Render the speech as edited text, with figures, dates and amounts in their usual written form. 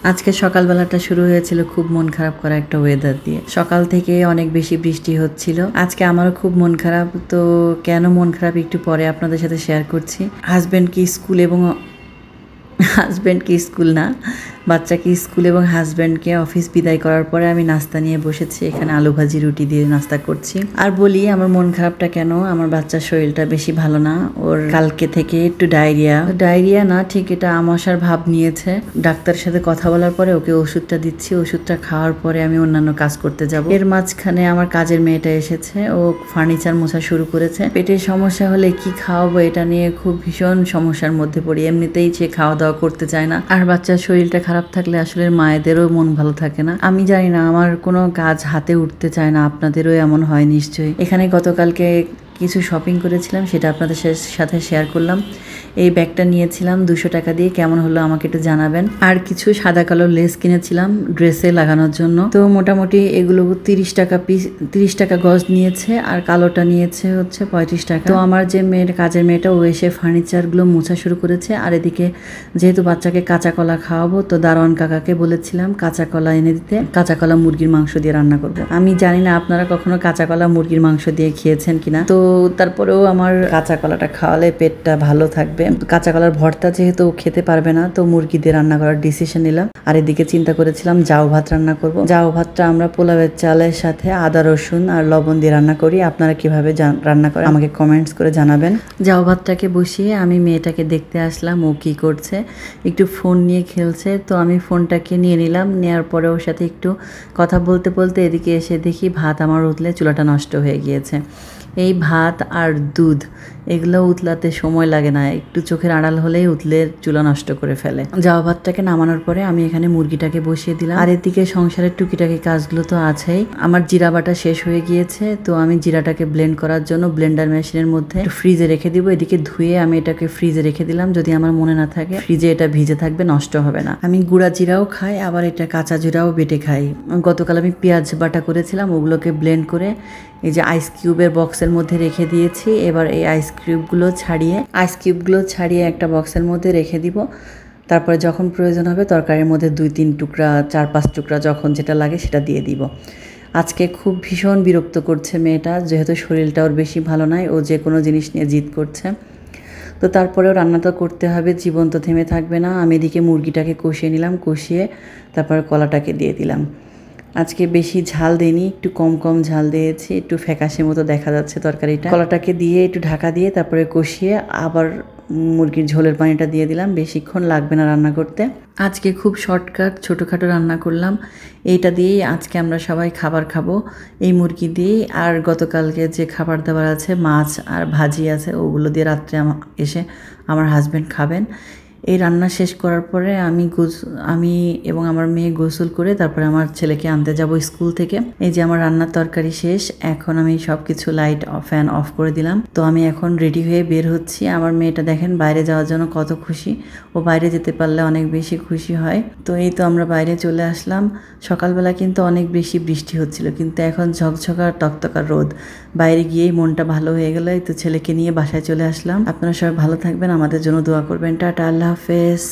আজকে সকালবেলাটা শুরু হয়েছিল খুব মন খারাপ করা একটা ওয়েদার দিয়ে। সকাল থেকে অনেক বেশি বৃষ্টি হচ্ছিল। আজকে আমারও খুব মন খারাপ। তো কেন মন খারাপ একটু পরে আপনাদের সাথে শেয়ার করছি। হাজব্যান্ডকে স্কুল না, বাচ্চাকে স্কুল এবং হাজব্যান্ডকে অফিস বিদায় করার পরে আমি নাস্তা নিয়ে বসেছি। এখানে আলু ভাজি রুটি দিয়ে নাস্তা করছি। আর বলি আমার মন খারাপটা কেন, আমার বাচ্চার শরীরটা বেশি ভালো না। ওর কালকে থেকে একটু ডায়রিয়া না, ঠিক এটা আমাশার ভাব নিয়েছে। ডাক্তারের সাথে কথা বলার পরে ওকে ওষুধটা দিচ্ছি। ওষুধটা খাওয়ার পরে আমি অন্যান্য কাজ করতে যাব। এর মাঝখানে আমার কাজের মেয়েটা এসেছে। ও ফার্নিচার মোছা শুরু করেছে। পেটের সমস্যা হলে কি খাওয়াবো এটা নিয়ে খুব ভীষণ সমস্যার মধ্যে পড়ি। এমনিতেই সে খাওয়া দাওয়া করতে চায় না, আর বাচ্চার শরীরটা খারাপ থাকলে আসলে মায়েদেরও মন ভালো থাকে না। আমি জানি না, আমার কোনো কাজ হাতে উঠতে চায় না। আপনাদেরও এমন হয় নিশ্চয়ই। এখানে গতকালকে কিছু শপিং করেছিলাম, সেটা আপনাদের সাথে শেয়ার করলাম। এই ব্যাগটা নিয়েছিলাম 200 টাকা দিয়ে, কেমন হলো আমাকে একটু জানাবেন। আর কিছু সাদা কালো লেস কিনেছিলাম ড্রেসে লাগানোর জন্য। তো মোটামুটি এগুলো 30 টাকা পিস, 30 টাকা গজ নিয়েছে, আর কালোটা নিয়েছে হচ্ছে 35 টাকা। তো আমার যে কাজের মেয়েটা, ও এসে ফার্নিচারগুলো মোছা শুরু করেছে। আর এদিকে যেহেতু বাচ্চাকে কাঁচা কলা খাওয়াবো, তো দারোয়ান কাকাকে বলেছিলাম কাঁচা কলা এনে দিতে। কাঁচা কলা মুরগির মাংস দিয়ে রান্না করবো। আমি জানি না আপনারা কখনো কাঁচা কলা মুরগির মাংস দিয়ে খেয়েছেন কিনা। তো তারপরেও আমার কাঁচা কলাটা খাওয়ালে পেটটা ভালো থাকবে। কাঁচা কলার ভর্তা যেহেতু খেতে পারবে না, তো মুরগি দিয়ে রান্না করার ডিসিশন নিলাম। আর এদিকে চিন্তা করেছিলাম জাউ ভাত রান্না করব। জাউ ভাতটা আমরা পোলাওয়ের চালের সাথে আদা রসুন আর লবণ দিয়ে রান্না করি। আপনারা কিভাবে রান্না করেন আমাকে কমেন্টস করে জানাবেন। জাউ ভাতটাকে বসিয়ে আমি মেয়েটাকে দেখতে আসলাম ও কি করছে। একটু ফোন নিয়ে খেলছে, তো আমি ফোনটাকে নিয়ে নিলাম। নেওয়ার পরে ওর সাথে একটু কথা বলতে বলতে এদিকে এসে দেখি ভাত আমার উতলে চুলাটা নষ্ট হয়ে গিয়েছে। এই ভাত আর দুধ এগুলো উতলাতে সময় লাগে না, একটু চোখের আড়াল হলেই উতলে চুলা নষ্ট করে ফেলে। জাউ ভাতটাকে নামানোর পরে আমি এখানে মুরগিটাকে বসিয়ে দিলাম। আর এদিকে সংসারের টুকিটাকি কাজগুলো তো আছেই। আমার জিরা বাটা শেষ হয়ে গিয়েছে, তো আমি জিরাটাকে ব্লেন্ড করার জন্য ব্লেন্ডার মেশিনের মধ্যে ফ্রিজে রেখে দিব। এদিকে ধুয়ে আমি এটাকে ফ্রিজে রেখে দিলাম, যদি আমার মনে না থাকে ফ্রিজে এটা ভিজে থাকবে, নষ্ট হবে না। আমি গুঁড়া জিরাও খাই, আবার এটা কাঁচা জিরাও বেটে খাই। গতকাল আমি পেঁয়াজ বাটা করেছিলাম, ওগুলোকে ব্লেন্ড করে এই যে আইস কিউবের বক্সের মধ্যে রেখে দিয়েছি। এবার এই আইস কিউবগুলো ছাড়িয়ে একটা বক্সের মধ্যে রেখে দিব। তারপরে যখন প্রয়োজন হবে তরকারির মধ্যে 2-3 টুকরা 4-5 টুকরা যখন যেটা লাগে সেটা দিয়ে দিব। আজকে খুব ভীষণ বিরক্ত করছে মেয়েটা, যেহেতু শরীরটা ওর বেশি ভালো নয়, ও যে কোনো জিনিস নিয়ে জিদ করছে। তো তারপরেও রান্না তো করতে হবে, জীবন তো থেমে থাকবে না। আমি এদিকে মুরগিটাকে কষিয়ে নিলাম, কষিয়ে তারপরে কলাটাকে দিয়ে দিলাম। আজকে বেশি ঝাল দিইনি, একটু কম ঝাল দিয়েছি, একটু ফ্যাকাশে মতো দেখা যাচ্ছে তরকারিটা। কলাটাকে দিয়ে একটু ঢাকা দিয়ে তারপরে কষিয়ে আবার মুরগির ঝোলের পানিটা দিয়ে দিলাম। বেশিক্ষণ লাগবে না রান্না করতে। আজকে খুব শর্টকাট ছোটোখাটো রান্না করলাম। এইটা দিয়েই আজকে আমরা সবাই খাবার খাবো, এই মুরগি দিয়েই। আর গতকালকে যে খাবার দাবার আছে, মাছ আর ভাজি আছে, ওগুলো দিয়ে রাত্রে এসে আমার হাজব্যান্ড খাবেন। এই রান্না শেষ করার পরে আমি এবং আমার মেয়ে গোসল করে তারপরে আমার ছেলেকে আনতে যাব স্কুল থেকে। এই যে আমার রান্নার তরকারি শেষ, এখন আমি সব কিছু লাইট ফ্যান অফ করে দিলাম। তো আমি এখন রেডি হয়ে বের হচ্ছি। আমার মেয়েটা দেখেন বাইরে যাওয়ার জন্য কত খুশি। ও বাইরে যেতে পারলে অনেক বেশি খুশি হয়। তো এই তো আমরা বাইরে চলে আসলাম। সকালবেলা কিন্তু অনেক বেশি বৃষ্টি হচ্ছিল, কিন্তু এখন ঝকঝকা টকটকা রোদ। বাইরে গিয়েই মনটা ভালো হয়ে গেল। এই তো ছেলেকে নিয়ে বাসায় চলে আসলাম। আপনারা সবাই ভালো থাকবেন, আমাদের জন্য দোয়া করবেন। টাটা, আল্লাহ হাফেজ।